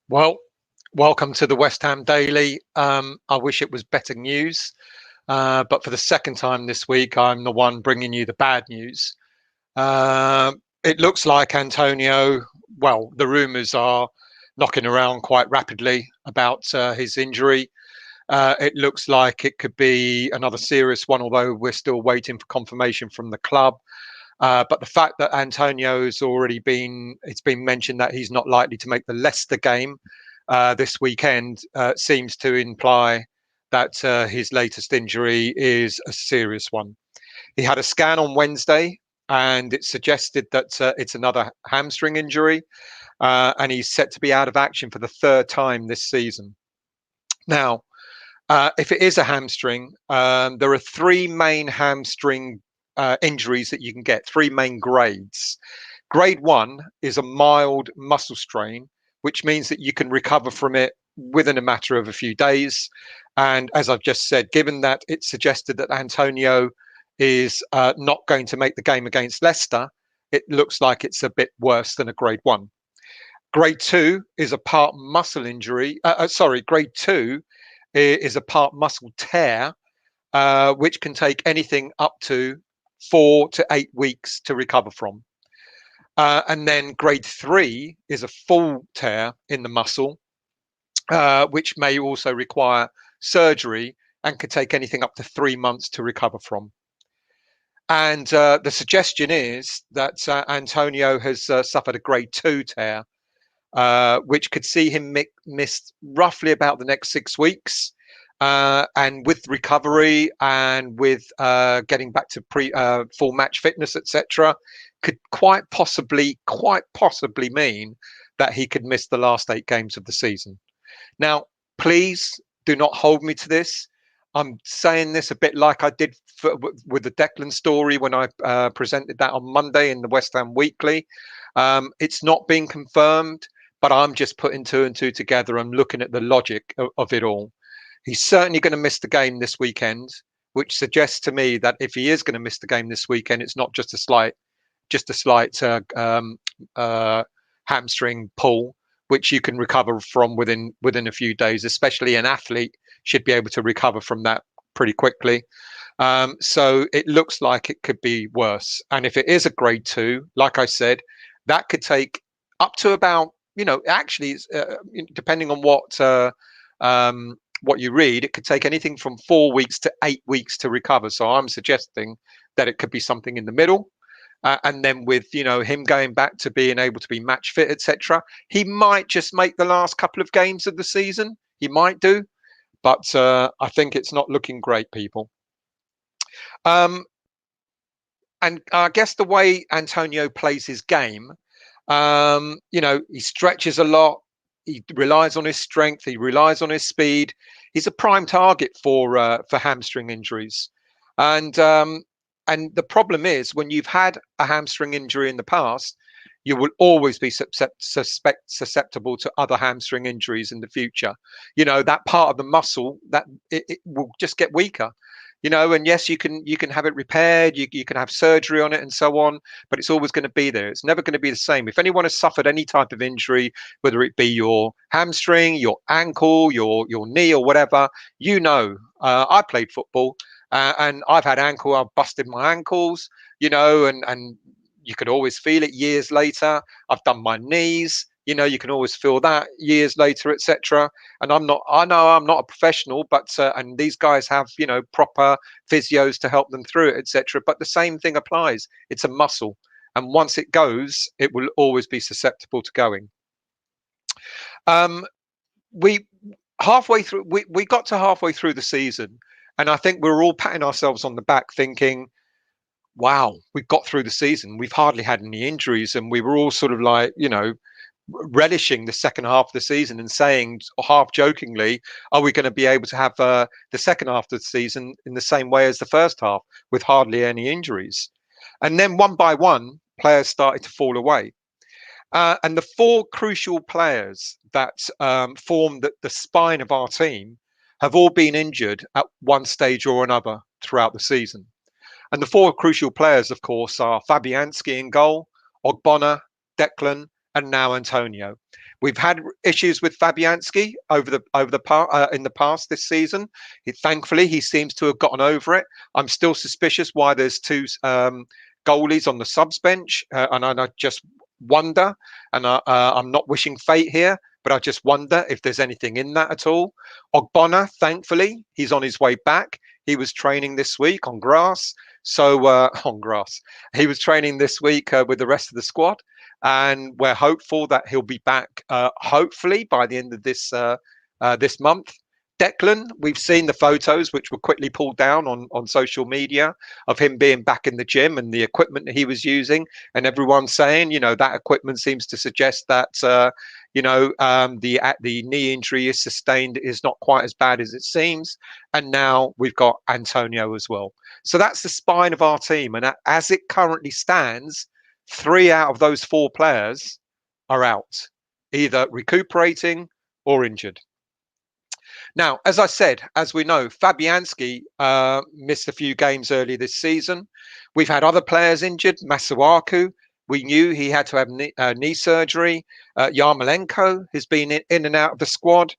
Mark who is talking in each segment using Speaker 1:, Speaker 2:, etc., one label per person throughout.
Speaker 1: Well, welcome to the West Ham Daily. I wish it was better news, but for the second time this week, I'm the one bringing you the bad news. It looks like Antonio, well, the rumours are knocking around quite rapidly about his injury. It looks like it could be another serious one, although we're still waiting for confirmation from the club. But the fact that Antonio's already it's been mentioned that he's not likely to make the Leicester game this weekend seems to imply that his latest injury is a serious one. He had a scan on Wednesday and it suggested that it's another hamstring injury, and he's set to be out of action for the third time this season. Now, if it is a hamstring, there are three main hamstring injuries that you can get, three main grades. Grade one is a mild muscle strain, which means that you can recover from it within a matter of a few days. And as I've just said, given that it suggested that Antonio is not going to make the game against Leicester, it looks like it's a bit worse than a grade one. Grade two is a part muscle injury. Grade two is a part muscle tear, which can take anything up to 4 to 8 weeks to recover from. And then grade three is a full tear in the muscle, which may also require surgery and can take anything up to 3 months to recover from. And the suggestion is that Antonio has suffered a grade two tear, which could see him miss roughly about the next 6 weeks. And with recovery and with getting back to full match fitness, etc., could quite possibly mean that he could miss the last 8 games of the season. Now, please do not hold me to this. I'm saying this a bit like I did with the Declan story when I presented that on Monday in the West Ham Weekly. It's not being confirmed, but I'm just putting two and two together and looking at the logic of it all. He's certainly going to miss the game this weekend, which suggests to me that if he is going to miss the game this weekend, it's not just a slight hamstring pull, which you can recover from within a few days. Especially an athlete should be able to recover from that pretty quickly. So it looks like it could be worse. And if it is a grade two, like I said, that could take up to about, actually, depending on what you read, it could take anything from 4 weeks to 8 weeks to recover. So I'm suggesting that it could be something in the middle. And then with him going back to being able to be match fit, etc., he might just make the last couple of games of the season. He might do, but I think it's not looking great, people. And I guess the way Antonio plays his game, he stretches a lot. He relies on his strength. He relies on his speed. He's a prime target for hamstring injuries, and the problem is when you've had a hamstring injury in the past, you will always be susceptible to other hamstring injuries in the future. That part of the muscle that it will just get weaker. And yes, you can have it repaired, you can have surgery on it and so on, but it's always going to be there. It's never going to be the same. If anyone has suffered any type of injury, whether it be your hamstring, your ankle, your knee or whatever, I played football and I've busted my ankles, and you could always feel it years later. I've done my knees. You can always feel that years later, etc. And I know I'm not a professional, but and these guys have proper physios to help them through it, etc. But the same thing applies. It's a muscle, and once it goes, it will always be susceptible to going. We got to halfway through the season, and I think we're all patting ourselves on the back, thinking, "Wow, we've got through the season. We've hardly had any injuries," and we were all sort of like, relishing the second half of the season and saying half jokingly, are we going to be able to have the second half of the season in the same way as the first half with hardly any injuries? And then one by one, players started to fall away. And the four crucial players that form the spine of our team have all been injured at one stage or another throughout the season. And the four crucial players, of course, are Fabianski in goal, Ogbonna, Declan, and now Antonio. We've had issues with Fabianski in the past this season. Thankfully, he seems to have gotten over it. I'm still suspicious why there's two goalies on the subs bench, and I just wonder. And I'm not wishing fate here, but I just wonder if there's anything in that at all. Ogbonna, thankfully, he's on his way back. He was training this week on grass. So on grass, he was training this week with the rest of the squad, and we're hopeful that he'll be back. Hopefully by the end of this month. Declan, we've seen the photos which were quickly pulled down on social media of him being back in the gym and the equipment that he was using, and everyone's saying, that equipment seems to suggest that the knee injury is sustained is not quite as bad as it seems. And now we've got Antonio as well. So that's the spine of our team, and as it currently stands, 3 out of those 4 players are out, either recuperating or injured. Now, as I said, as we know, Fabianski missed a few games early this season. We've had other players injured. Masuaku, we knew he had to have knee surgery. Yarmolenko has been in and out of the squad.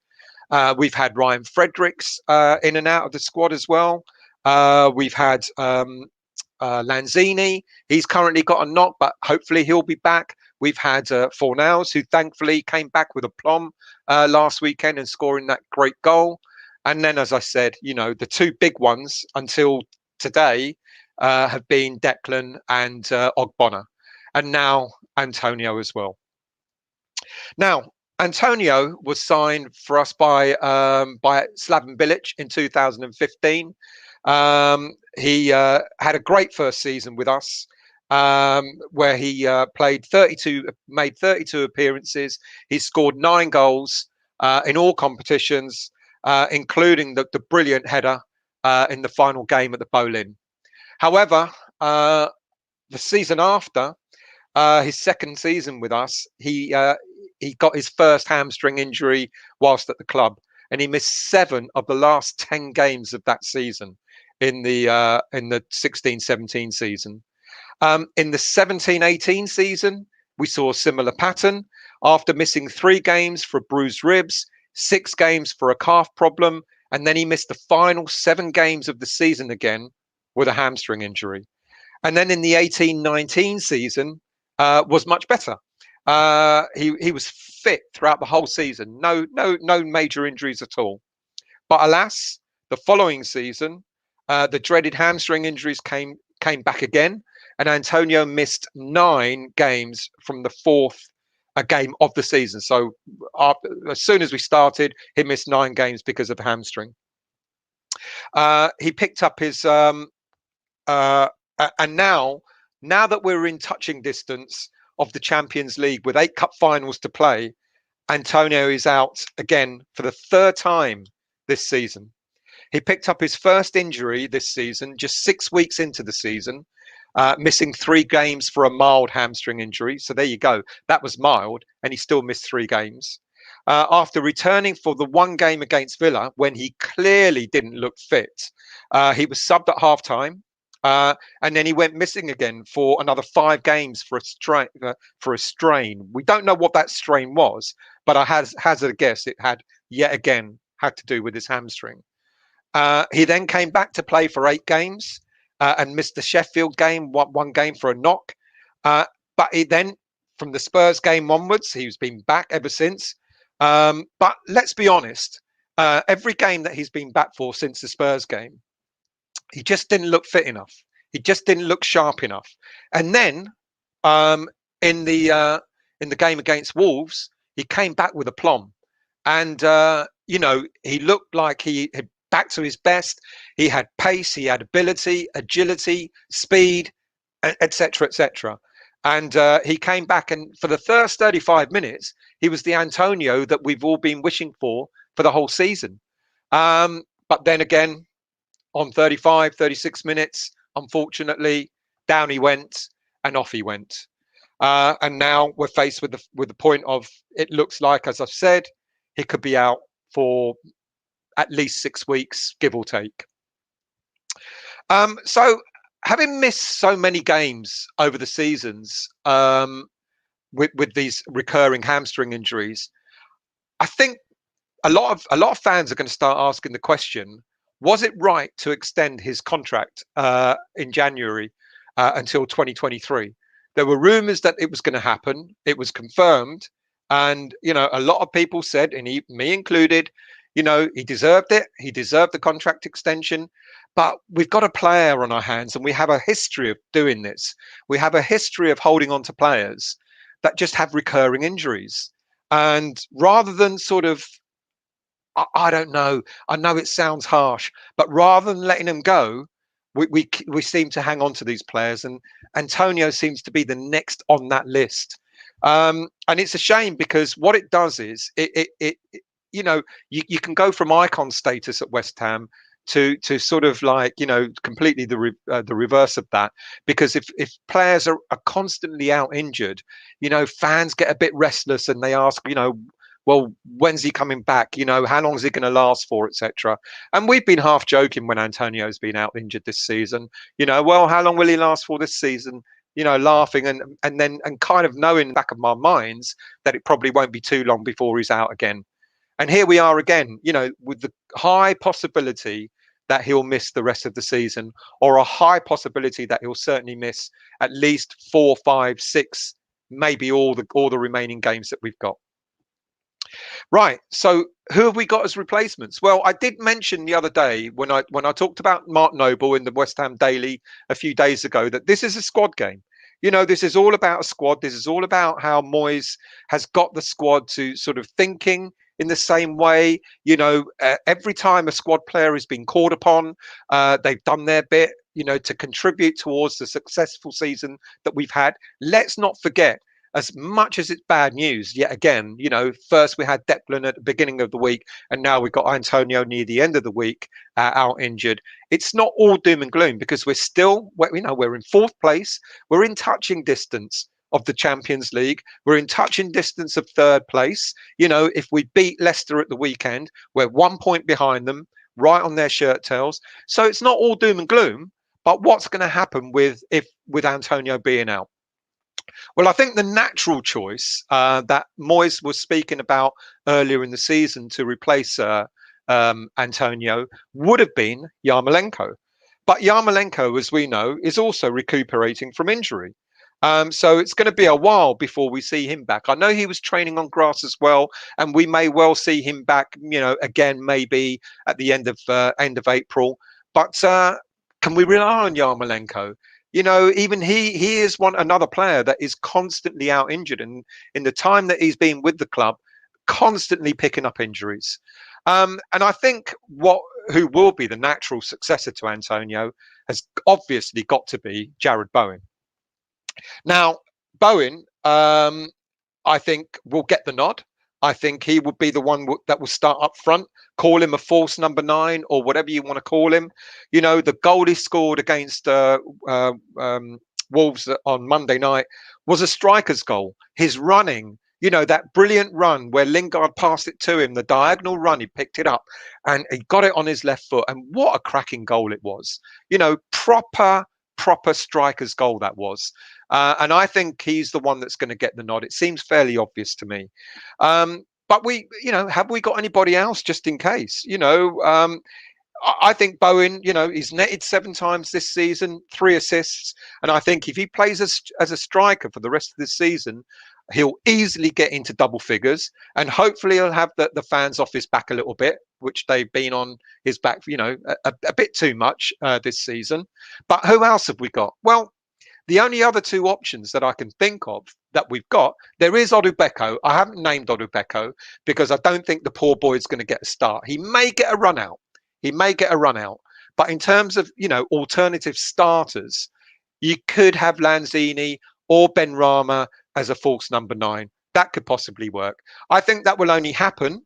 Speaker 1: We've had Ryan Fredericks in and out of the squad as well. We've had Lanzini. He's currently got a knock, but hopefully he'll be back. We've had Fornals, who thankfully came back with aplomb last weekend and scoring that great goal. And then, as I said, the 2 big ones until today have been Declan and Ogbonna, and now Antonio as well. Now, Antonio was signed for us by Slaven Bilic in 2015. He had a great first season with us, where he made 32 appearances. He scored 9 goals in all competitions, including the brilliant header in the final game at the Boleyn. However, the season after, his second season with us, he got his first hamstring injury whilst at the club, and he missed 7 of the last 10 games of that season in the 16-17 season. In the 17-18 season, we saw a similar pattern. After missing 3 games for bruised ribs, 6 games for a calf problem, and then he missed the final 7 games of the season again with a hamstring injury. And then in the 18-19 season was much better. He was fit throughout the whole season. No major injuries at all. But alas, the following season, the dreaded hamstring injuries came back again, and Antonio missed 9 games from the 4th game of the season. So as soon as we started, he missed 9 games because of the hamstring. He picked up his and now that we're in touching distance of the Champions League with 8 cup finals to play, Antonio is out again for the 3rd time this season. He picked up his first injury this season, just 6 weeks into the season, missing 3 games for a mild hamstring injury. So there you go. That was mild, and he still missed 3 games. After returning for the 1 game against Villa, when he clearly didn't look fit, he was subbed at halftime. And then he went missing again for another 5 games for a strain. We don't know what that strain was, but I hazard a guess it had yet again had to do with his hamstring. He then came back to play for 8 games and missed the Sheffield game, one game for a knock. But he then, from the Spurs game onwards, he's been back ever since. But let's be honest, every game that he's been back for since the Spurs game, he just didn't look fit enough. He just didn't look sharp enough. And then in the game against Wolves, he came back with aplomb. And, he looked like he had back to his best. He had pace, he had ability, agility, speed, etc., etc. And he came back, and for the first 35 minutes, he was the Antonio that we've all been wishing for the whole season. But then again, on 35, 36 minutes, unfortunately, down he went and off he went. And now we're faced with the point of, it looks like, as I've said, he could be out for at least 6 weeks, give or take. So having missed so many games over the seasons, with these recurring hamstring injuries, I think a lot of fans are going to start asking the question: was it right to extend his contract in January until 2023? There were rumours that it was going to happen. It was confirmed, and a lot of people said, and me included, he deserved it. He deserved the contract extension. But we've got a player on our hands, and we have a history of doing this. We have a history of holding on to players that just have recurring injuries. And rather than sort of, I don't know. I know it sounds harsh, but rather than letting them go, we seem to hang on to these players, and Antonio seems to be the next on that list. And it's a shame because what it does is you can go from icon status at West Ham to sort of like completely the reverse of that, because if players are constantly out injured, fans get a bit restless and they ask, well, when's he coming back? How long is he going to last for, etc. And we've been half joking when Antonio's been out injured this season. Well, how long will he last for this season? Laughing and kind of knowing in the back of my minds that it probably won't be too long before he's out again. And here we are again, with the high possibility that he'll miss the rest of the season, or a high possibility that he'll certainly miss at least 4, 5, 6, maybe all the remaining games that we've got. Right. So who have we got as replacements? Well, I did mention the other day when I talked about Mark Noble in the West Ham Daily a few days ago that this is a squad game. This is all about a squad. This is all about how Moyes has got the squad to sort of thinking in the same way. Every time a squad player has been called upon, they've done their bit, to contribute towards the successful season that we've had. Let's not forget, as much as it's bad news, yet again, first we had Declan at the beginning of the week, and now we've got Antonio near the end of the week out injured. It's not all doom and gloom, because we're in fourth place. We're in touching distance of the Champions League. We're in touching distance of third place. If we beat Leicester at the weekend, we're 1 point behind them, right on their shirt tails. So it's not all doom and gloom. But what's going to happen with Antonio being out? Well, I think the natural choice that Moyes was speaking about earlier in the season to replace Antonio would have been Yarmolenko. But Yarmolenko, as we know, is also recuperating from injury. So it's going to be a while before we see him back. I know he was training on grass as well, and we may well see him back, again, maybe at the end of April. But can we rely on Yarmolenko? Even he is another player that is constantly out injured, and in the time that he's been with the club, constantly picking up injuries. And I think who will be the natural successor to Antonio has obviously got to be Jarrod Bowen. Now, Bowen, I think, will get the nod. I think he would be the one that will start up front. Call him a false number 9 or whatever you want to call him. The goal he scored against Wolves on Monday night was a striker's goal. His running, that brilliant run where Lingard passed it to him, the diagonal run, he picked it up and he got it on his left foot. And what a cracking goal it was. Proper striker's goal that was. And I think he's the one that's going to get the nod. It seems fairly obvious to me. But have we got anybody else just in case? I think Bowen, he's netted 7 times this season, 3 assists. And I think if he plays as a striker for the rest of this season, he'll easily get into double figures, and hopefully he'll have the fans off his back a little bit, which they've been on his back, a bit too much this season. But who else have we got? Well, the only other 2 options that I can think of that we've got, there is Odubeko. I haven't named Odubeko because I don't think the poor boy is going to get a start. He may get a run out. But in terms of, alternative starters, you could have Lanzini or Benrahma as a false number 9. That could possibly work. I think that will only happen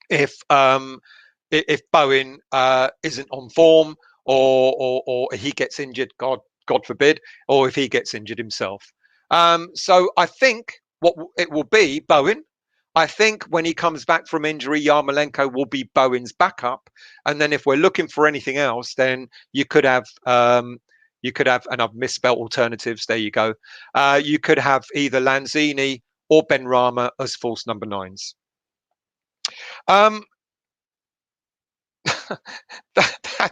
Speaker 1: if Bowen isn't on form, or he gets injured, God forbid, or if he gets injured himself. So I think what it will be, Bowen. I think when he comes back from injury, Yarmolenko will be Bowen's backup. And then if we're looking for anything else, then you could have You could have, and I've misspelt alternatives. There you go. You could have either Lanzini or Benrahma as false number nines. Um,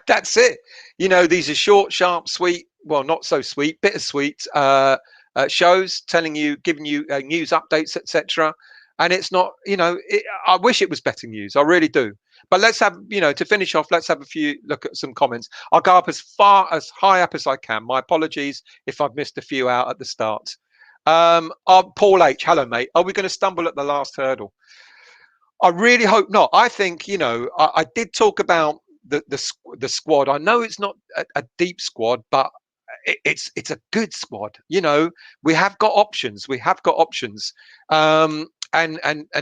Speaker 1: that's it. These are short, sharp, sweet. Well, not so sweet, bittersweet shows, giving you news updates, etc. And it's not, I wish it was better news. I really do. But let's have, to finish off, let's have a few look at some comments. I'll go up as high up as I can. My apologies if I've missed a few out at the start. Paul H, hello mate. Are we going to stumble at the last hurdle? I really hope not. I think, I did talk about the squad. I know it's not a deep squad, but it's a good squad. We have got options. We have got options. And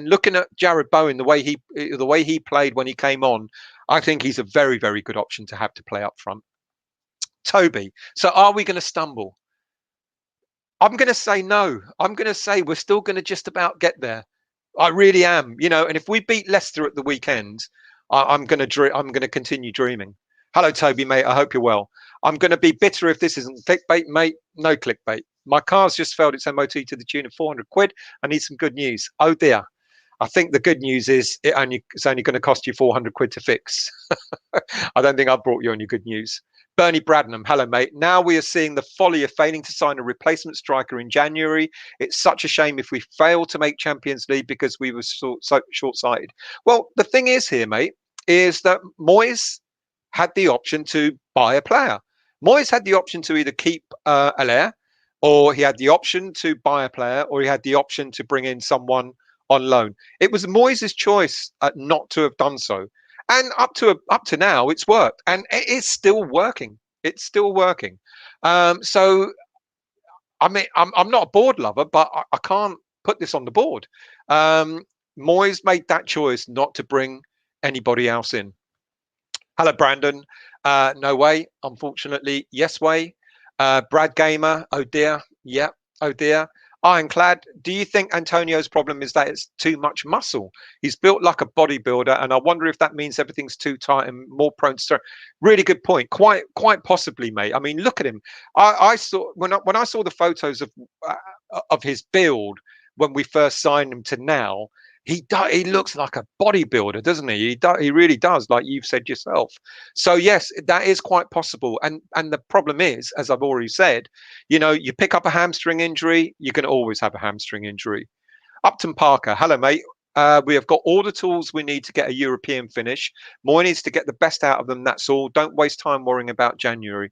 Speaker 1: looking at Jared Bowen, the way he played when he came on, I think he's a very, very good option to have to play up front. Toby, so are we going to stumble? I'm going to say no. I'm going to say we're still going to just about get there. I really am, and if we beat Leicester at the weekend, I'm going to continue dreaming. Hello, Toby, mate. I hope you're well. I'm going to be bitter if this isn't clickbait, mate. No clickbait. My car's just failed its MOT to the tune of 400 quid. I need some good news. Oh dear. I think the good news is it's only going to cost you 400 quid to fix. I don't think I've brought you any good news. Bernie Bradnam, hello mate. Now we are seeing the folly of failing to sign a replacement striker in January. It's such a shame if we fail to make Champions League because we were so short-sighted. Well, the thing is here, mate, is that Moyes had the option to buy a player. Moyes had the option to either keep Allaire, or he had the option to buy a player, or he had the option to bring in someone on loan. It was Moyes' choice not to have done so. And up to now, it's worked, and it is still working. It's still working. So, I mean, I'm not a board lover, but I can't put this on the board. Moyes made that choice not to bring anybody else in. Hello, Brandon. No way, unfortunately. Yes way. Brad Gamer. Oh dear. Yeah. Oh dear. Ironclad, do you think Antonio's problem is that it's too much muscle? He's built like a bodybuilder, and I wonder if that means everything's too tight and more prone to. Really good point. Quite possibly, mate. I mean, look at him. I saw when I saw the photos of his build when we first signed him to now. He looks like a bodybuilder, doesn't he? He really does, like you've said yourself. So yes, that is quite possible. And the problem is, as I've already said, you pick up a hamstring injury, you're going to always have a hamstring injury. Upton Parker, hello mate. We have got all the tools we need to get a European finish. Moy needs to get the best out of them. That's all. Don't waste time worrying about January.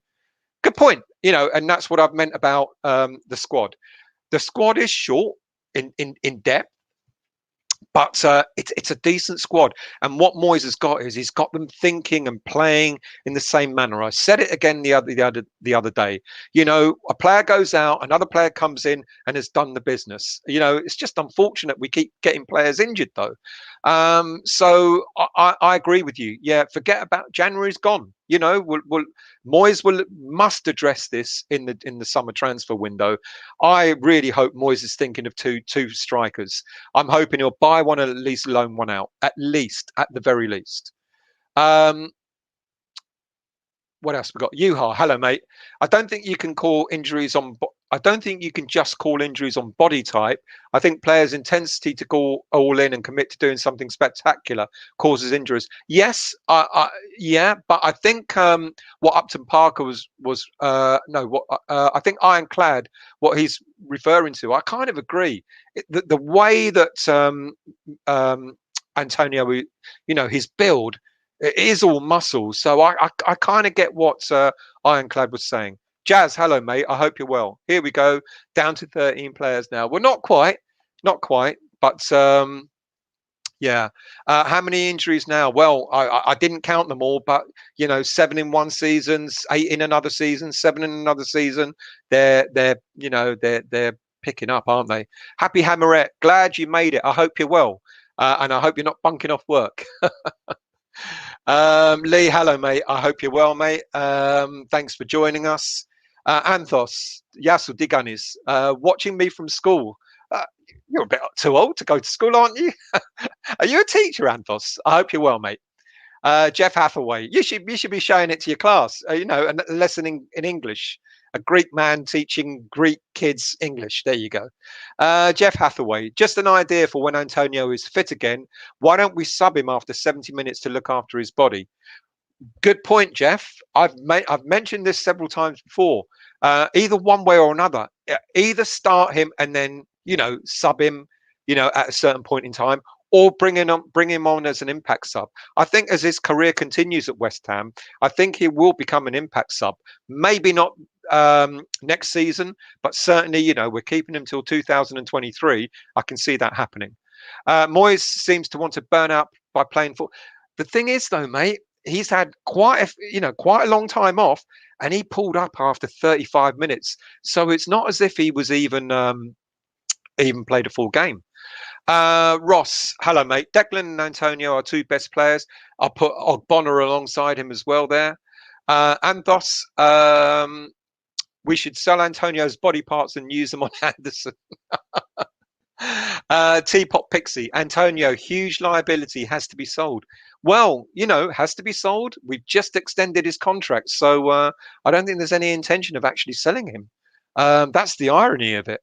Speaker 1: Good point. And that's what I've meant about the squad. The squad is short in depth. But it's a decent squad, and what Moyes has got is he's got them thinking and playing in the same manner. I said it again the other day. A player goes out, another player comes in and has done the business. It's just unfortunate we keep getting players injured though. So I agree with you. Yeah, forget about January's gone. Moyes must address this in the summer transfer window. I really hope Moyes is thinking of two strikers. I'm hoping he'll buy one and at least loan one out, at the very least. What else we got? Yuha, hello mate. I don't think you can call injuries on. I don't think you can just call injuries on body type. I think players' intensity to go all in and commit to doing something spectacular causes injuries. Yes, yeah, but I think what Upton Parker I think Ironclad, what he's referring to, I kind of agree. The way that Antonio, his build. It is all muscle, so I kind of get what Ironclad was saying. Jazz, hello mate. I hope you're well. Here we go, down to 13 players now. Well, not quite, but yeah. How many injuries now? Well, I didn't count them all, but 7 in one season, 8 in another season, 7 in another season. They're picking up, aren't they? Happy Hammerette, glad you made it. I hope you're well, and I hope you're not bunking off work. Lee, hello mate. I hope you're well, mate. Thanks for joining us. Anthos, Yasu Diganis, watching me from school. You're a bit too old to go to school, aren't you? Are you a teacher, Anthos? I hope you're well, mate. Jeff Hathaway, you should be showing it to your class. You know, a lesson in English. A Greek man teaching Greek kids English. There you go. Jeff Hathaway, just an idea for when Antonio is fit again. Why don't we sub him after 70 minutes to look after his body? Good point, Jeff. I've mentioned this several times before. Either one way or another, either start him and then sub him, at a certain point in time, or bring him on as an impact sub. I think as his career continues at West Ham, I think he will become an impact sub. Maybe not next season, but certainly we're keeping him till 2023. I can see that happening. Moyes seems to want to burn out by playing for. The thing is, though, mate, he's had quite a long time off, and he pulled up after 35 minutes. So it's not as if he was even played a full game. Ross, hello, mate. Declan and Antonio are two best players. I'll put Bonner alongside him as well there. Anthos, we should sell Antonio's body parts and use them on Anderson. Teapot Pixie, Antonio, huge liability, has to be sold. Well, has to be sold. We've just extended his contract, so I don't think there's any intention of actually selling him. That's the irony of it.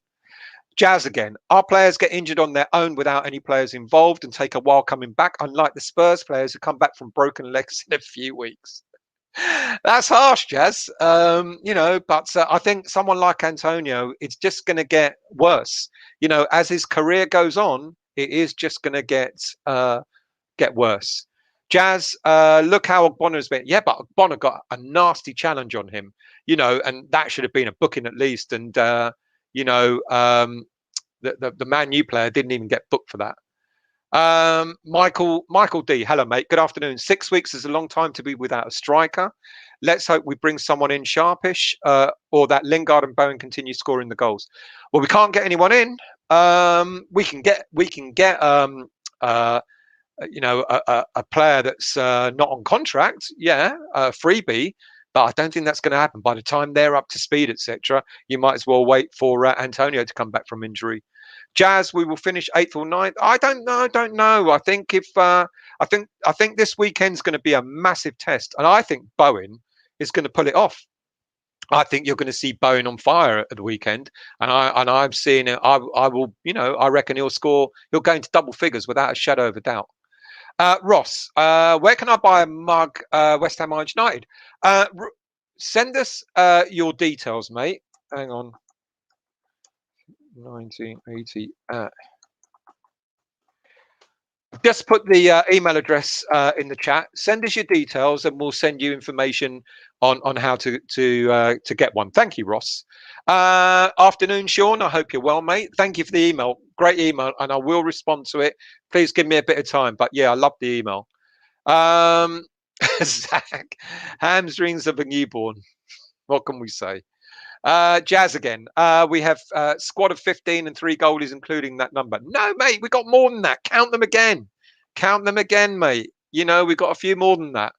Speaker 1: Jazz again. Our players get injured on their own without any players involved and take a while coming back, unlike the Spurs players who come back from broken legs in a few weeks. That's harsh, Jazz. But I think someone like Antonio, it's just going to get worse. As his career goes on, it is just going to get worse. Jazz, look how Bonner's been. Yeah, but Bonner got a nasty challenge on him, and that should have been a booking at least. And the Man U player didn't even get booked for that. Michael D, hello mate, good afternoon. 6 weeks is a long time to be without a striker. Let's hope we bring someone in sharpish, or that Lingard and Bowen continue scoring the goals. Well, we can't get anyone in. We can get a player that's not on contract, a freebie, but I don't think that's going to happen. By the time they're up to speed, etc., you might as well wait for Antonio to come back from injury. Jazz, we will finish 8th or 9th. I don't know. I think I think this weekend's going to be a massive test, and I think Bowen is going to pull it off. I think you're going to see Bowen on fire at the weekend, and I'm seeing it. I will, I reckon he'll score. He'll go into double figures without a shadow of a doubt. Ross, where can I buy a mug? West Ham United. Send us your details, mate. Hang on. 1980. Just put the email address in the chat. Send us your details, and we'll send you information on how to get one. Thank you, Ross. Afternoon, Sean. I hope you're well, mate. Thank you for the email. Great email, and I will respond to it. Please give me a bit of time. But yeah, I love the email. Zach, hamstrings of a newborn. What can we say? Jazz again. We have a squad of 15 and 3 goalies, including that number. No, mate, we got more than that. Count them again. Count them again, mate. We've got a few more than that.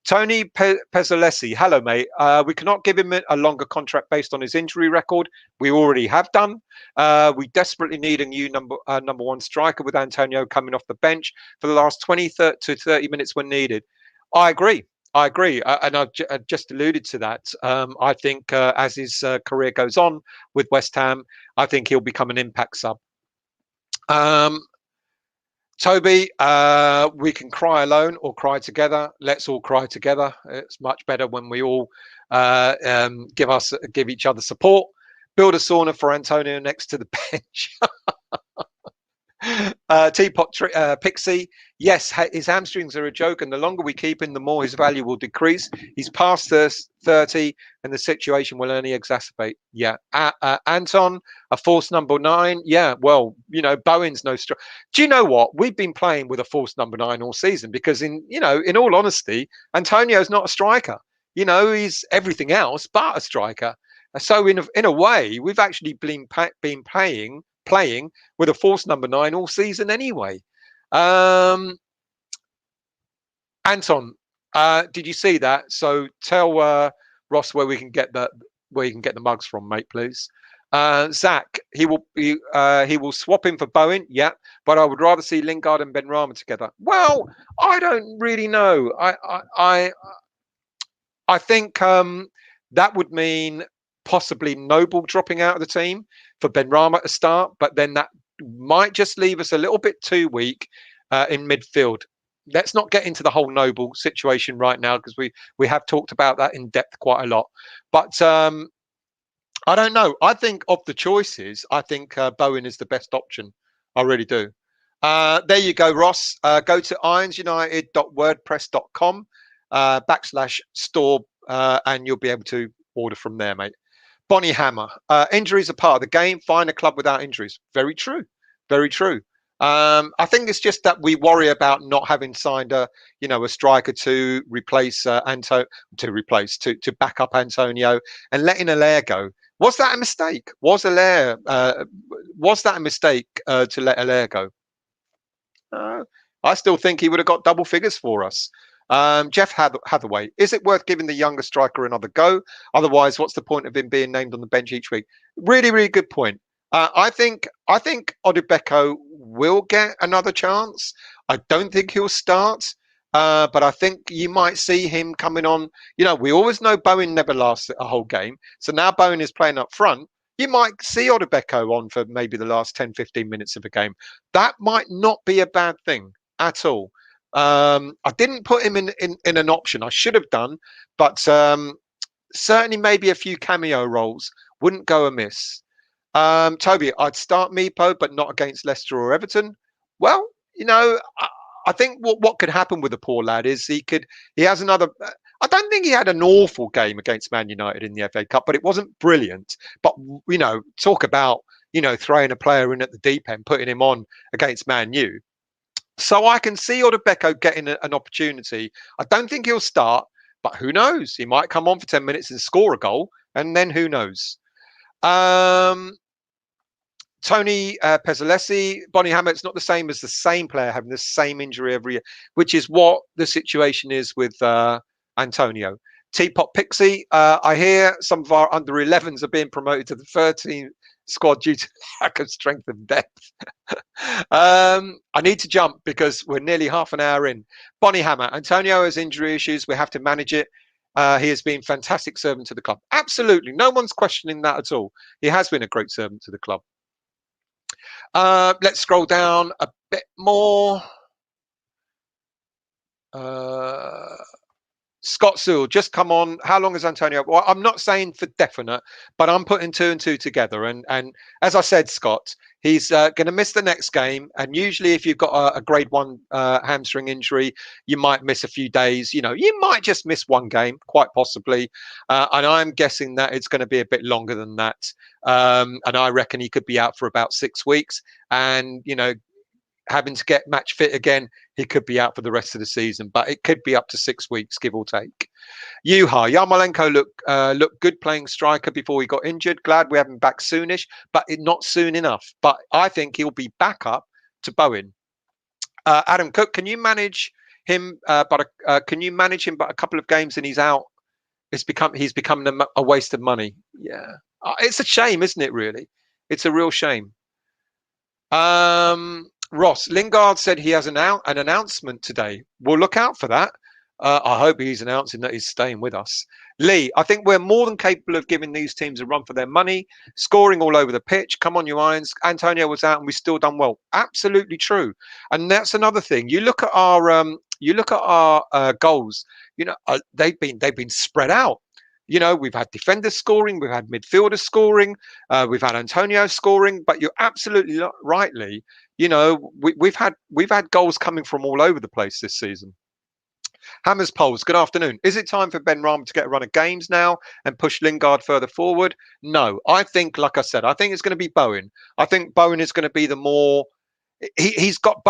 Speaker 1: Tony Pezzolesi, hello, mate. We cannot give him a longer contract based on his injury record. We already have done. We desperately need a new number one striker, with Antonio coming off the bench for the last 20 to 30 minutes when needed. I agree, and I just alluded to that. I think as his career goes on with West Ham, I think he'll become an impact sub. Toby, we can cry alone or cry together. Let's all cry together. It's much better when we all give each other support. Build a sauna for Antonio next to the bench. Teapot Pixie, yes, his hamstrings are a joke, and the longer we keep him, the more his value will decrease. He's past 30, and the situation will only exacerbate. Yeah. Anton, a false number 9. Yeah, well, Bowen's no strong. Do you know what? We've been playing with a false number 9 all season, because in all honesty, Antonio's not a striker. He's everything else but a striker. So in a way, we've actually been playing with a false number 9 all season anyway. Anton, did you see that? So tell Ross where we can get the mugs from, mate, please. Zach, he will swap in for Bowen, yeah, but I would rather see Lingard and Benrahma together. Well, I don't really know. I think that would mean possibly Noble dropping out of the team for Benrahma to start, but then that might just leave us a little bit too weak in midfield. Let's not get into the whole Noble situation right now because we have talked about that in depth quite a lot. But I don't know. I think of the choices, I think Bowen is the best option. I really do. There you go, Ross. Go to ironsunited.wordpress.com /store and you'll be able to order from there, mate. Bonnie Hammer. Injuries are part of the game. Find a club without injuries. Very true. Very true. I think it's just that we worry about not having signed a striker to replace to back up Antonio and letting Allaire go. Was that a mistake? Was that a mistake to let Allaire go? I still think he would have got double figures for us. Jeff Hathaway, is it worth giving the younger striker another go? Otherwise, what's the point of him being named on the bench each week? Really, really good point. I think Odubeko will get another chance. I don't think he'll start, but I think you might see him coming on. We always know Bowen never lasts a whole game. So now Bowen is playing up front. You might see Odubeko on for maybe the last 10, 15 minutes of a game. That might not be a bad thing at all. I didn't put him in an option. I should have done, but certainly maybe a few cameo roles wouldn't go amiss. Toby, I'd start Meepo, but not against Leicester or Everton. Well, I think what could happen with the poor lad is he has another. I don't think he had an awful game against Man United in the FA Cup, but it wasn't brilliant. But talk about throwing a player in at the deep end, putting him on against Man U. So I can see Odubeko getting an opportunity. I don't think he'll start, but who knows? He might come on for 10 minutes and score a goal, and then who knows? Tony Pezzolesi, Bonnie Hammer, it's not the same as the same player having the same injury every year, which is what the situation is with Antonio. Teapot Pixie, I hear some of our under 11s are being promoted to the 13 squad due to lack of strength and depth. I need to jump because we're nearly half an hour in. Bonnie Hammer, Antonio has injury issues. We have to manage it. He has been fantastic servant to the club. Absolutely. No one's questioning that at all. He has been a great servant to the club. Let's scroll down a bit more. Scott Sewell, just come on. How long is Antonio? Well, I'm not saying for definite, but I'm putting 2 and 2 together. And as I said, Scott, he's going to miss the next game. And usually if you've got a grade 1 hamstring injury, you might miss a few days. You might just miss one game, quite possibly. And I'm guessing that it's going to be a bit longer than that. And I reckon he could be out for about 6 weeks. And, having to get match fit again, he could be out for the rest of the season, but it could be up to 6 weeks, give or take. Juha, Yarmolenko looked good playing striker before he got injured. Glad we have him back soonish, but not soon enough. But I think he'll be back up to Bowen. Adam Cook, can you manage him? But a couple of games and he's out? He's become a waste of money. Yeah, it's a shame, isn't it? Really, it's a real shame. Ross, Lingard said he has an announcement today. We'll look out for that. I hope he's announcing that he's staying with us. Lee, I think we're more than capable of giving these teams a run for their money, scoring all over the pitch. Come on, you Irons. Antonio was out and we've still done well. Absolutely true. And that's another thing. You look at our goals. They've been spread out. We've had defenders scoring, we've had midfielders scoring, we've had Antonio scoring, but you're absolutely right, Lee. We've had goals coming from all over the place this season. Hammers Poles, good afternoon. Is it time for Benrahma to get a run of games now and push Lingard further forward? No, I think, like I said, I think it's going to be Bowen. I think Bowen is going to be the more. He's got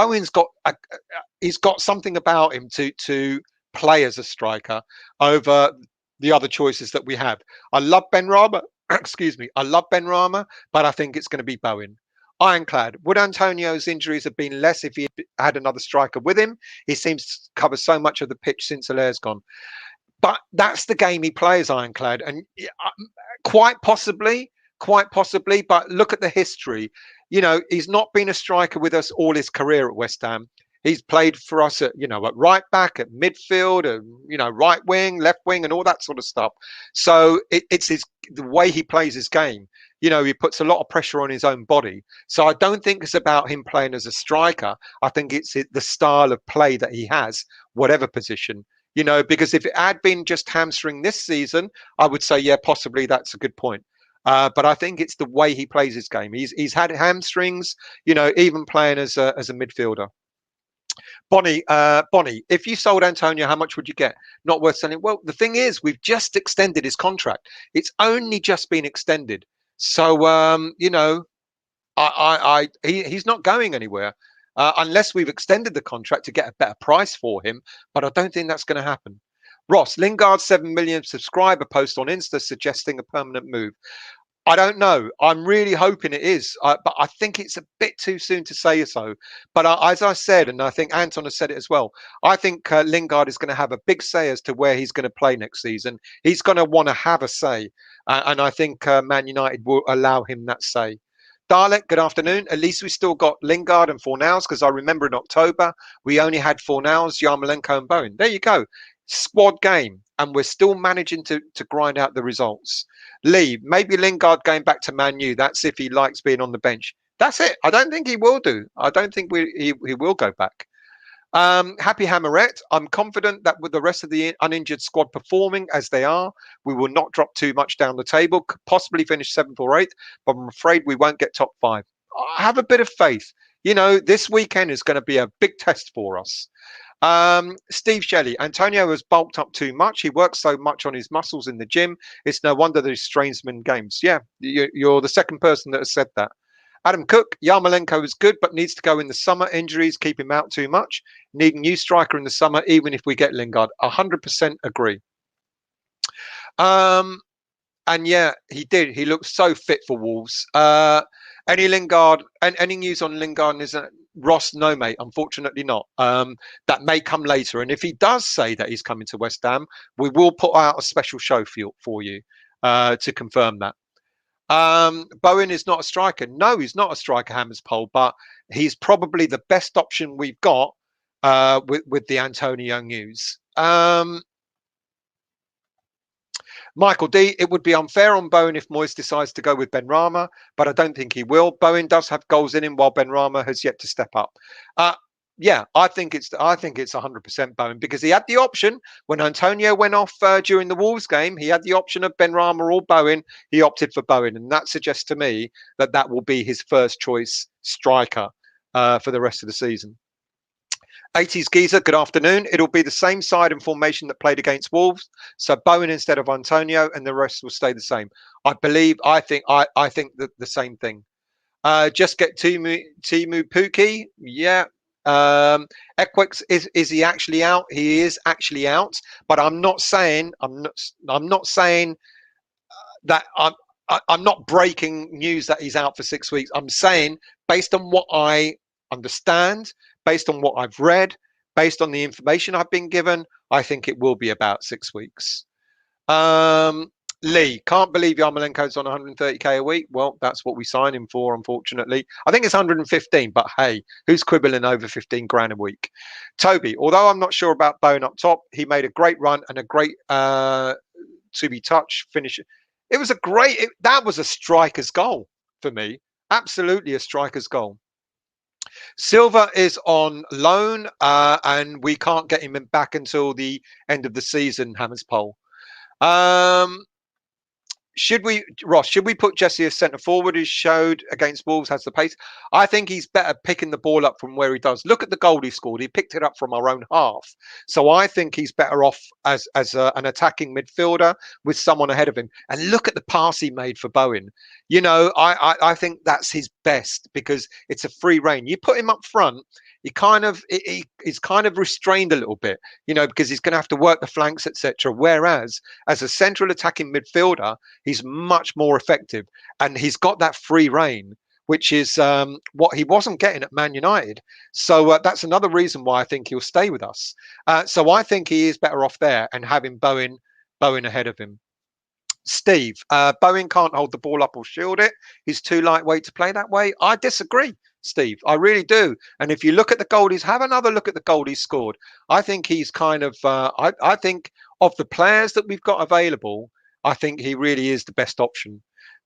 Speaker 1: something about him to play as a striker over the other choices that we have. I love Benrahma. Excuse me. I love Benrahma, but I think it's going to be Bowen. Ironclad. Would Antonio's injuries have been less if he had another striker with him? He seems to cover so much of the pitch since Allaire's gone. But that's the game he plays, Ironclad. And quite possibly, quite possibly, but look at the history. You know, he's not been a striker with us all his career at West Ham. He's played for us at, you know, at right back, at midfield, and, you know, right wing, left wing, and all that sort of stuff. So it's the way he plays his game. You know, he puts a lot of pressure on his own body. So I don't think it's about him playing as a striker. I think it's the style of play that he has, whatever position. You know, because if it had been just hamstring this season, I would say, yeah, possibly that's a good point. But I think it's the way he plays his game. He's had hamstrings, you know, even playing as a midfielder. Bonnie, if you sold Antonio, how much would you get? Not worth selling. Well, the thing is, we've just extended his contract. It's only just been extended. So, you know, he's not going anywhere unless we've extended the contract to get a better price for him. But I don't think that's going to happen. Ross, Lingard's 7 million subscriber post on Insta suggesting a permanent move. I don't know. I'm really hoping it is, but I think it's a bit too soon to say so. But as I said, and I think Anton has said it as well, I think Lingard is going to have a big say as to where he's going to play next season. He's going to want to have a say, and I think Man United will allow him that say. Dalek, good afternoon. At least we still got Lingard and Fornals, because I remember in October we only had Fornals, Yarmolenko, and Bowen. There you go. Squad game, and we're still managing to grind out the results. Lee, maybe Lingard going back to Man U. That's if he likes being on the bench. That's it. I don't think he will do. I don't think he will go back. Happy Hammerette, I'm confident that with the rest of the uninjured squad performing as they are, we will not drop too much down the table, could possibly finish 7th or 8th, but I'm afraid we won't get top 5. I have a bit of faith. You know, this weekend is going to be a big test for us. Steve Shelley, Antonio has bulked up too much. He works so much on his muscles in the gym. It's no wonder that he strains them in games. Yeah, you're the second person that has said that. Adam Cook, Yarmolenko is good, but needs to go in the summer. Injuries keep him out too much. Need a new striker in the summer, even if we get Lingard. 100% agree. And yeah, he did. He looked so fit for Wolves. Any Lingard and any news on Lingard is Ross? No, mate. Unfortunately, not. That may come later. And if he does say that he's coming to West Ham, we will put out a special show for you to confirm that. Bowen is not a striker. No, he's not a striker, Hammers Pole, but he's probably the best option we've got with the Antonio news. Michael D, it would be unfair on Bowen if Moyes decides to go with Benrahma, but I don't think he will. Bowen does have goals in him, while Benrahma has yet to step up. Yeah, I think it's 100% Bowen, because he had the option when Antonio went off during the Wolves game. He had the option of Benrahma or Bowen. He opted for Bowen, and that suggests to me that that will be his first choice striker for the rest of the season. 80s Geezer, good afternoon. It'll be the same side and formation that played against Wolves. So Bowen instead of Antonio, and the rest will stay the same. I think that the same thing. Just get Timu Puki. Yeah. Equix, is he actually out? He is actually out, but I'm not saying that I'm not breaking news that he's out for 6 weeks. I'm saying, based on what I understand, based on what I've read, based on the information I've been given, I think it will be about 6 weeks. Lee, can't believe Yarmolenko's on 130k a week. Well, that's what we signed him for, unfortunately. I think it's 115, but hey, who's quibbling over 15 grand a week? Toby, although I'm not sure about Bowen up top, he made a great run and a great to be touch finish. It was that was a striker's goal for me. Absolutely a striker's goal. Silva is on loan, and we can't get him back until the end of the season, Hammers Pole. Should we put Jesse as centre forward, who showed against Wolves has the pace? I think he's better picking the ball up from where he does. Look at the goal he scored. He picked it up from our own half. So I think he's better off as an attacking midfielder with someone ahead of him. And look at the pass he made for Bowen. You know, I think that's his best, because it's a free rein. You put him up front, he's kind of restrained a little bit, you know, because he's going to have to work the flanks, etc. Whereas as a central attacking midfielder, he's much more effective, and he's got that free rein, which is what he wasn't getting at Man United. So that's another reason why I think he'll stay with us. So I think he is better off there and having Bowen ahead of him. Steve, Bowen can't hold the ball up or shield it. He's too lightweight to play that way. I disagree, Steve. I really do. And if you look at the goal he's, have another look at the goal he's scored. I think he's kind of, I think of the players that we've got available, I think he really is the best option.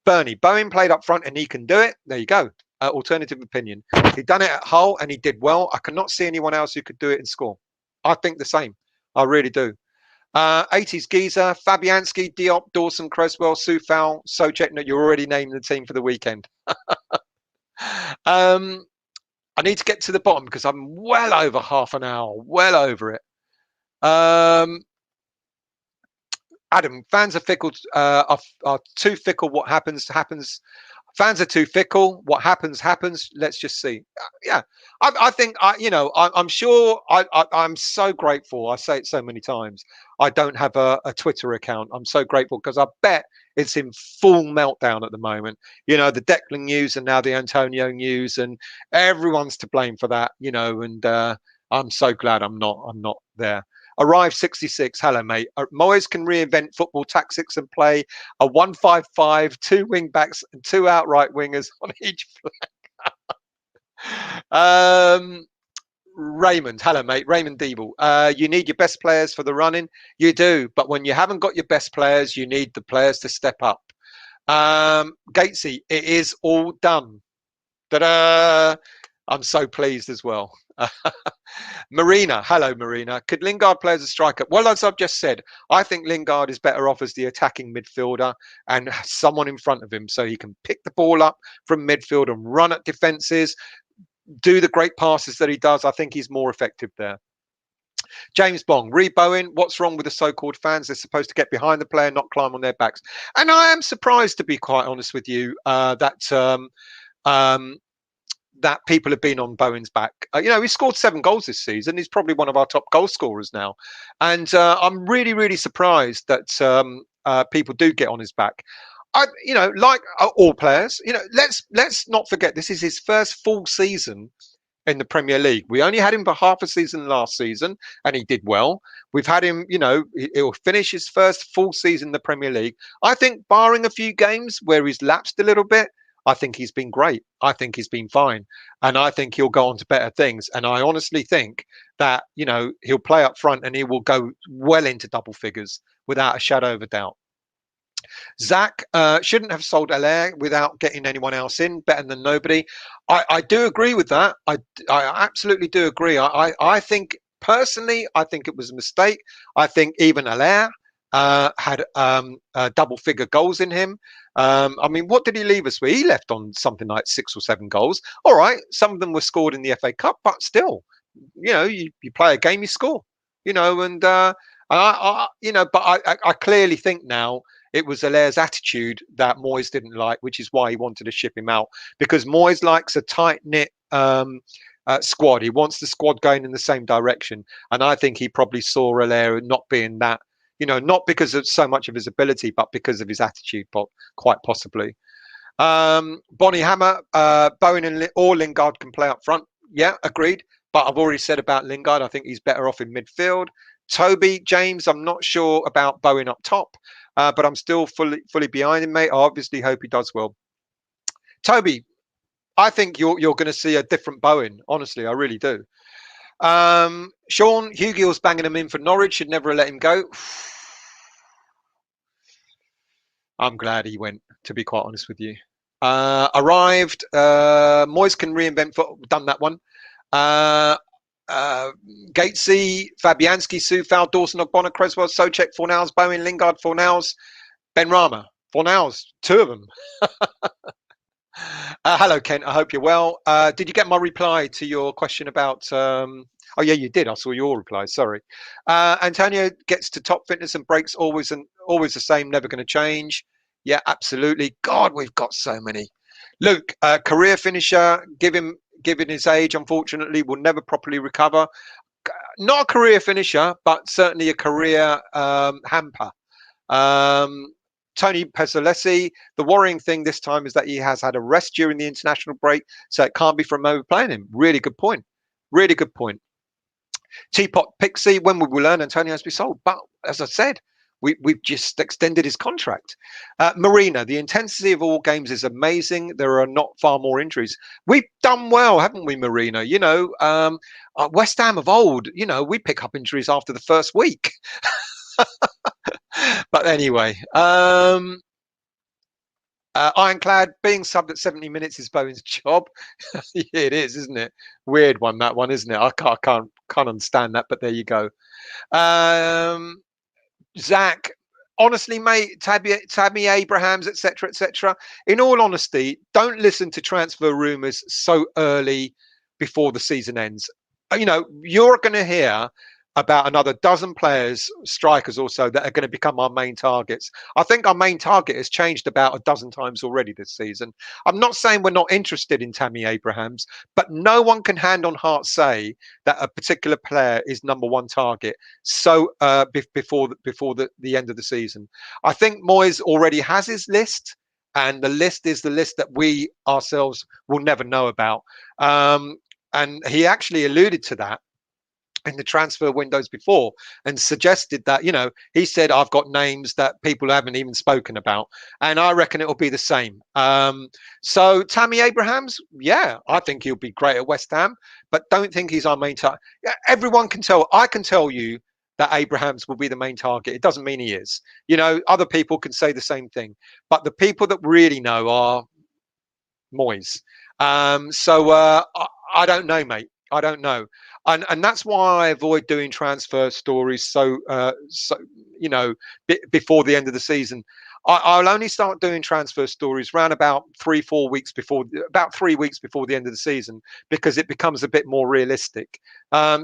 Speaker 1: Bernie, Bowen played up front and he can do it. There you go. Alternative opinion. He done it at Hull and he did well. I cannot see anyone else who could do it and score. I think the same. I really do. 80s Geezer, Fabianski, Diop, Dawson, Creswell, Soufal, Socek. No, you're already named the team for the weekend. I need to get to the bottom because I'm well over half an hour, well over it. Adam, fans are fickle, are too fickle. What happens, happens. Fans are too fickle. What happens, happens. Let's just see. Yeah, I think, I'm sure I'm so grateful. I say it so many times. I don't have a Twitter account. I'm so grateful because I bet it's in full meltdown at the moment. The Declan news and now the Antonio news, and everyone's to blame for that, and I'm so glad I'm not there. Arrive 66. Hello, mate. Moyes can reinvent football tactics and play a 1-5-5, 2 wing backs and 2 outright wingers on each flank. Raymond. Hello, mate. Raymond Deeble. You need your best players for the running. You do. But when you haven't got your best players, you need the players to step up. Gatesy, it is all done. Ta-da! I'm so pleased as well. Marina, hello Marina. Could Lingard play as a striker? Well, as I've just said, I think Lingard is better off as the attacking midfielder and someone in front of him so he can pick the ball up from midfield and run at defences, do the great passes that he does. I think he's more effective there. James Bong, Reed Bowen, what's wrong with the so-called fans? They're supposed to get behind the player, not climb on their backs. And I am surprised, to be quite honest with you, that people have been on Bowen's back. He scored 7 goals this season. He's probably one of our top goal scorers now. And I'm really, really surprised that people do get on his back. Like all players, let's not forget, this is his first full season in the Premier League. We only had him for half a season last season and he did well. We've had him, he'll finish his first full season in the Premier League. I think barring a few games where he's lapsed a little bit, I think he's been great. I think he's been fine. And I think he'll go on to better things. And I honestly think that, he'll play up front and he will go well into double figures without a shadow of a doubt. Zach shouldn't have sold Allaire without getting anyone else in. Better than nobody. I do agree with that. I absolutely do agree. I think, personally, I think it was a mistake. I think even Allaire had double figure goals in him. What did he leave us with? He left on something like 6 or 7 goals. All right, some of them were scored in the FA Cup, but still, you play a game, you score. But I clearly think now it was Allaire's attitude that Moyes didn't like, which is why he wanted to ship him out, because Moyes likes a tight knit squad. He wants the squad going in the same direction, and I think he probably saw Allaire not being that. Not because of so much of his ability, but because of his attitude, quite possibly. Bonnie Hammer, Bowen or Lingard can play up front. Yeah, agreed. But I've already said about Lingard, I think he's better off in midfield. Toby, James, I'm not sure about Bowen up top, but I'm still fully behind him, mate. I obviously hope he does well. Toby, I think you're going to see a different Bowen. Honestly, I really do. Sean, Hughie banging him in for Norwich, should never have let him go. I'm glad he went, to be quite honest with you. Arrived. Moyes can reinvent football. Done that one. Gatesy, Fabianski, Soufal, Dawson, Ogbonna, Creswell, Socek, Fornals, Bowen, Lingard, Fornals, Benrahma. Fornals, 2 of them. Hello, Kent. I hope you're well. Did you get my reply to your question about... Oh, yeah, you did. I saw your reply. Sorry. Antonio gets to top fitness and breaks always the same, never going to change. Yeah, absolutely. God, we've got so many. Luke, career finisher, given his age, unfortunately, will never properly recover. Not a career finisher, but certainly a career hamper. Tony Pesolesi, the worrying thing this time is that he has had a rest during the international break, so it can't be from overplaying him. Really good point. Really good point. Teapot Pixie, when will we learn Antonio has to be sold? But as I said, we've just extended his contract. Marina, the intensity of all games is amazing. There are not far more injuries. We've done well, haven't we, Marina? West Ham of old, we pick up injuries after the first week. But anyway, Ironclad being subbed at 70 minutes is Bowen's job. Yeah, it is, isn't it? Weird one, that one, isn't it? I can't understand that, but there you go. Zach, honestly, mate, Tammy Abrahams, etc., etc. In all honesty, don't listen to transfer rumours so early before the season ends. You're going to hear about another dozen players, strikers also, that are going to become our main targets. I think our main target has changed about a dozen times already this season. I'm not saying we're not interested in Tammy Abrahams, but no one can hand on heart say that a particular player is number one target. So before the end of the season, I think Moyes already has his list, and the list is the list that we ourselves will never know about. And he actually alluded to that in the transfer windows before and suggested that, he said, I've got names that people haven't even spoken about. And I reckon it'll be the same. So Tammy Abrahams, yeah, I think he'll be great at West Ham, but don't think he's our main target. Everyone can tell. I can tell you that Abrahams will be the main target. It doesn't mean he is. Other people can say the same thing. But the people that really know are Moyes. I don't know, mate. I don't know, and that's why I avoid doing transfer stories. Before the end of the season, I'll only start doing transfer stories around about 3 weeks before the end of the season, because it becomes a bit more realistic. Who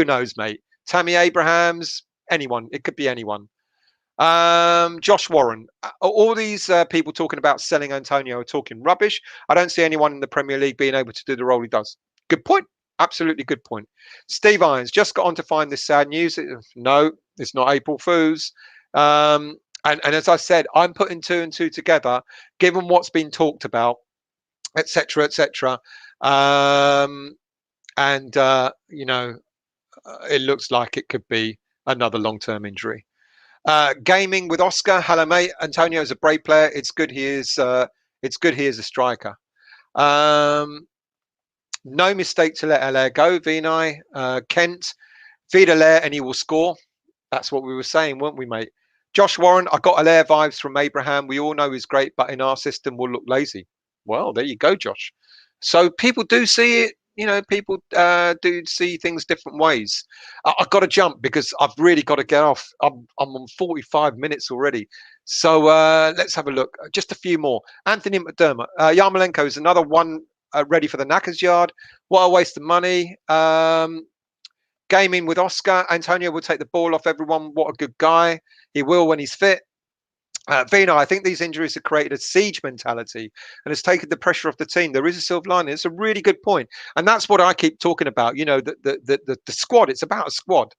Speaker 1: knows, mate? Tammy Abrahams, anyone. It could be anyone. Josh Warren, all these people talking about selling Antonio are talking rubbish. I don't see anyone in the Premier League being able to do the role he does. Good point. Absolutely good point. Steve Irons just got on to find this sad news. No, it's not April Fools. And as I said, I'm putting two and two together, given what's been talked about, etc., etc. It looks like it could be another long-term injury. Gaming with Oscar. Hello, mate. Antonio's a brave player. It's good he is. It's good he is a striker. No mistake to let Allaire go. Vinay, Kent, feed Allaire and he will score. That's what we were saying, weren't we, mate? Josh Warren. I got Allaire vibes from Abraham. We all know he's great, but in our system will look lazy. Well, there you go, Josh. So people do see it. People do see things different ways. I've got to jump because I've really got to get off. I'm on 45 minutes already. So let's have a look. Just a few more. Anthony McDermott. Yarmolenko is another one ready for the Knackers yard. What a waste of money. Gaming with Oscar. Antonio will take the ball off everyone. What a good guy. He will when he's fit. Vina, I think these injuries have created a siege mentality and has taken the pressure off the team. There is a silver lining. It's a really good point. And that's what I keep talking about. The squad. It's about a squad.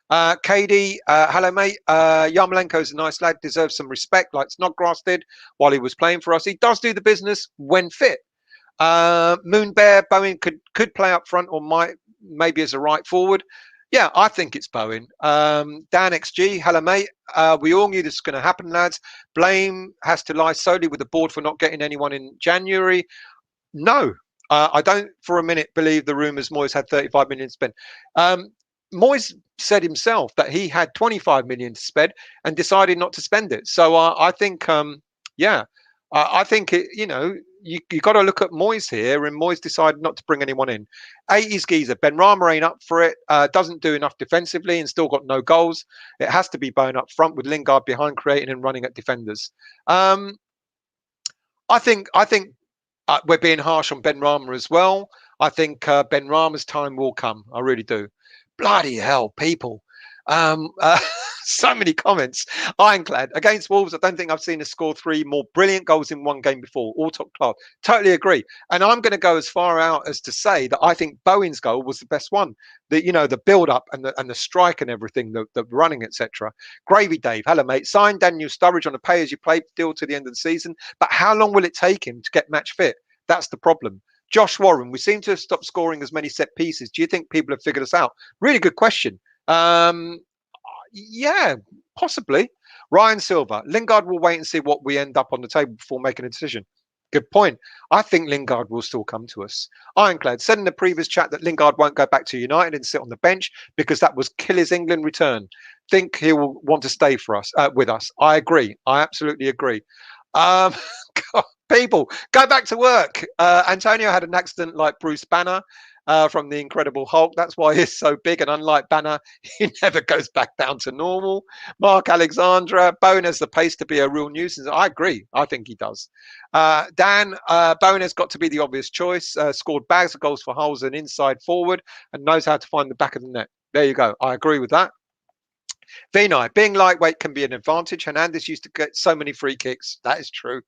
Speaker 1: KD, hello, mate. Yarmolenko is a nice lad, deserves some respect like Snodgrass did while he was playing for us. He does do the business when fit. Moon Bear, Bowen could play up front or maybe as a right forward. Yeah, I think it's Bowen. Dan XG, hello, mate. We all knew this was going to happen, lads. Blame has to lie solely with the board for not getting anyone in January. No, I don't for a minute believe the rumours Moyes had 35 million to spend. Moyes said himself that he had 25 million to spend and decided not to spend it. So I think, I think you got to look at Moyes here, and Moyes decided not to bring anyone in. 80s geezer, Ben Rama ain't up for it, doesn't do enough defensively and still got no goals. It has to be Bowen up front with Lingard behind creating and running at defenders. I think we're being harsh on Ben Rama as well. I think Ben Rama's time will come. I really do. Bloody hell, people. So many comments. Ironclad against Wolves. I don't think I've seen us score 3 more brilliant goals in one game before. All top class. Totally agree. And I'm going to go as far out as to say that I think Bowen's goal was the best one. The build up and the strike and everything, the running, etc. Gravy Dave. Hello, mate. Sign Daniel Sturridge on a pay as you play deal to the end of the season. But how long will it take him to get match fit? That's the problem. Josh Warren. We seem to have stopped scoring as many set pieces. Do you think people have figured us out? Really good question. Yeah, Possibly. Ryan Silver, Lingard will wait and see what we end up on the table before making a decision. Good point. I think Lingard will still come to us. Ironclad said in the previous chat that Lingard won't go back to United and sit on the bench because that was kill his England return. Think he will want to stay for us with us. I agree. I absolutely agree. Um, God, people, go back to work. Antonio had an accident like Bruce Banner from the Incredible Hulk. That's why he's so big. And unlike Banner, he never goes back down to normal. Mark Alexandra, Bowen has the pace to be a real nuisance. I agree. I think he does. Dan, Bowen has got to be the obvious choice. Scored bags of goals for Hulls and inside forward and knows how to find the back of the net. There you go. I agree with that. Vinay, being lightweight can be an advantage. Hernandez used to get so many free kicks. That is true.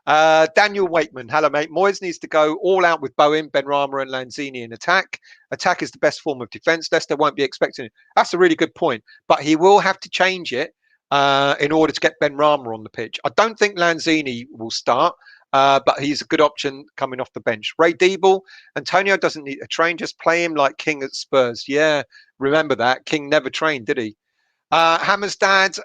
Speaker 1: Daniel Wakeman, hello mate. Moyes needs to go all out with Bowen, Benrahma and Lanzini in attack. Attack is the best form of defence. Leicester won't be expecting it. That's a really good point. But he will have to change it in order to get Benrahma on the pitch. I don't think Lanzini will start. But he's a good option coming off the bench. Ray Deeble, Antonio doesn't need a train. Just play him like King at Spurs. Yeah, remember that. King never trained, did he? Hammer's dad,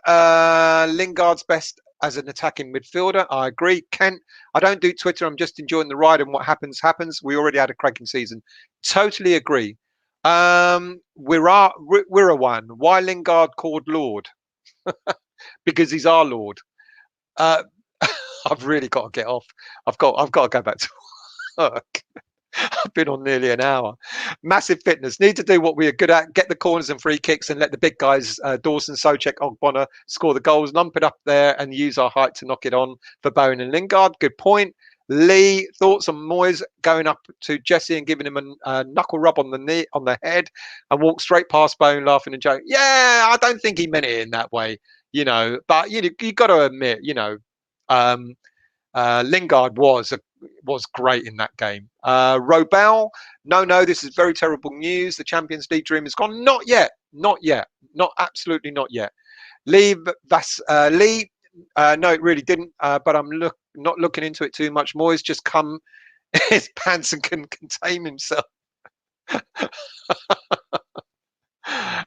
Speaker 1: Lingard's best as an attacking midfielder. I agree. Kent, I don't do Twitter. I'm just enjoying the ride and what happens, happens. We already had a cracking season. Totally agree. We're a one. Why Lingard called Lord? Because he's our Lord. I've really got to get off. I've got to go back to work. I've been on nearly an hour. Massive fitness. Need to do what we are good at. Get the corners and free kicks and let the big guys, Dawson, Souček, Ogbonna, score the goals. Lump it up there and use our height to knock it on for Bowen and Lingard. Good point. Lee, thoughts on Moyes going up to Jesse and giving him a knuckle rub on the knee, on the head, and walk straight past Bowen, laughing and joking. Yeah, I don't think he meant it in that way, But you got to admit, Lingard was great in that game. Robel, no, this is very terrible news. The Champions League dream is gone. Not yet, absolutely not yet. Lee, no, it really didn't. But I'm not looking into it too much. Moyes just come his pants and can contain himself.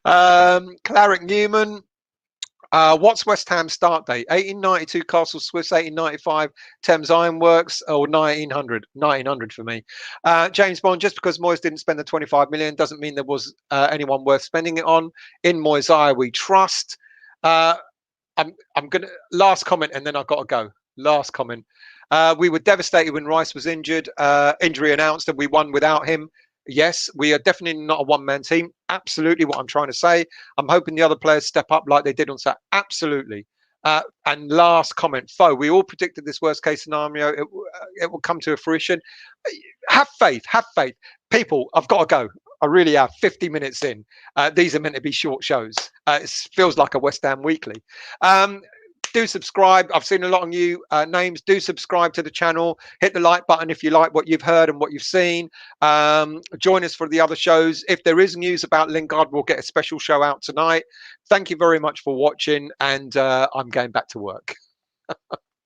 Speaker 1: Clarick Newman. What's West Ham's start date? 1892 Castle Swiss, 1895 Thames Ironworks, or 1900? 1900 for me. James Bond, just because Moyes didn't spend the 25 million doesn't mean there was anyone worth spending it on. In Moyes' eye, we trust. I'm gonna last comment and then I've got to go. Last comment. We were devastated when Rice was injured. Injury announced and we won without him. Yes, we are definitely not a one-man team. Absolutely what I'm trying to say. I'm hoping the other players step up like they did on Saturday. Absolutely. And last comment, Foe, we all predicted this worst-case scenario. It will come to fruition. Have faith. Have faith. People, I've got to go. I really have. 50 minutes in. These are meant to be short shows. It feels like a West Ham Weekly. Do subscribe. I've seen a lot of new names. Do subscribe to the channel. Hit the like button if you like what you've heard and what you've seen. Join us for the other shows. If there is news about Lingard, we'll get a special show out tonight. Thank you very much for watching, and I'm going back to work.